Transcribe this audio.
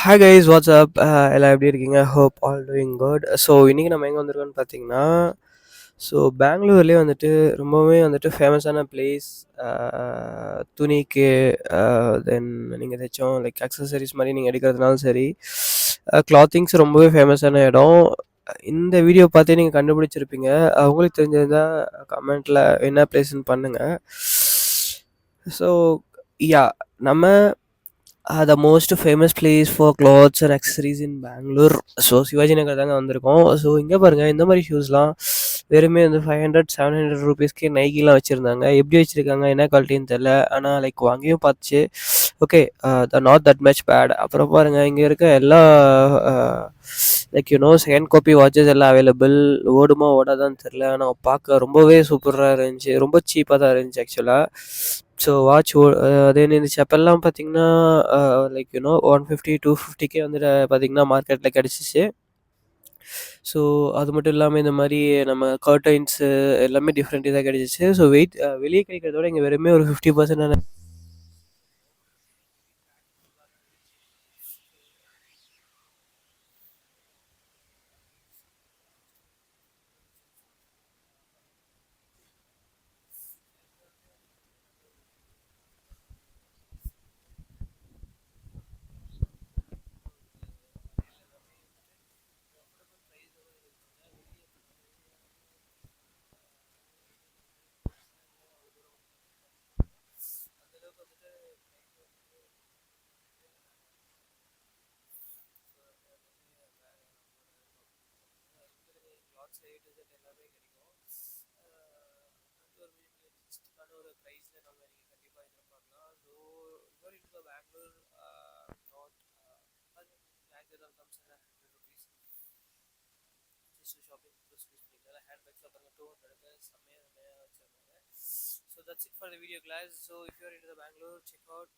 Hi guys, what's up? எல்லாம் எப்படி இருக்கீங்க? Hope all doing good. So இன்றைக்கி நம்ம எங்கே வந்திருக்கோம்னு பார்த்தீங்கன்னா, ஸோ பெங்களூர்லேயே வந்துட்டு ரொம்பவே வந்துட்டு ஃபேமஸான பிளேஸ். துணிக்கு தென் நீங்கள் ஏதாச்சும் லைக் அக்சசரிஸ் மாதிரி நீங்கள் எடுக்கிறதுனாலும் சரி, கிளாத்திங்ஸ் ரொம்பவே ஃபேமஸான இடம். இந்த வீடியோ பார்த்தே நீங்கள் கண்டுபிடிச்சிருப்பீங்க. உங்களுக்கு தெரிஞ்சதா கமெண்ட்டில் என்ன பிளேஸ்ன்னு பண்ணுங்கள். ஸோ யா, நம்ம the most famous place for clothes and accessories in Bangalore. So Shivaji Nagar தாங்க வந்திருக்கோம். ஸோ இங்கே பாருங்கள், இந்த மாதிரி ஷூஸ்லாம் வெறுமே வந்து 500-700 ருபீஸ்க்கே நைக்கிலாம் வச்சுருந்தாங்க. எப்படி வச்சுருக்காங்க, என்ன குவாலிட்டின்னு தெரில. ஆனால் லைக் வாங்கியும் பார்த்துச்சு. Okay, not that much bad. அப்புறம் பாருங்கள், இங்கே இருக்க எல்லா லைக் செகண்ட் காப்பி வாட்சஸ் எல்லாம் அவைலபிள். ஓடுமா ஓடாதான்னு தெரில, ஆனால் பார்க்க ரொம்பவே சூப்பராக இருந்துச்சு. ரொம்ப சீப்பாக தான் இருந்துச்சு ஆக்சுவலாக. ஸோ வாட்ச் அதே இந்த செப்பல்லாம் பார்த்தீங்கன்னா லைக் 150-250 வந்துட்டு பார்த்தீங்கன்னா மார்க்கெட்டில் கிடச்சிச்சு. ஸோ அது மட்டும் இல்லாமல் இந்த மாதிரி நம்ம கர்டைன்ஸு எல்லாமே டிஃப்ரெண்ட் இதாக கிடச்சிச்சு. ஸோ வெளியே கிடைக்கிறத விட இங்கே வெறுமே ஒரு 50% எல்லாமே கிடைக்கும். ஒரு ப்ரைஸில் நம்ம நீங்கள் கண்டிப்பாக எதிர்பார்க்கலாம். So you're in to Bangalore, not back comes and 100 rupees just shopping plus use பண்ணிக்கலாம். ஹேண்ட் பேக்ஸில் பாருங்கள் 200க்கு செம்மையாக வச்சுருந்தாங்க. So that's it for the video class. So if you're in to Bangalore, check out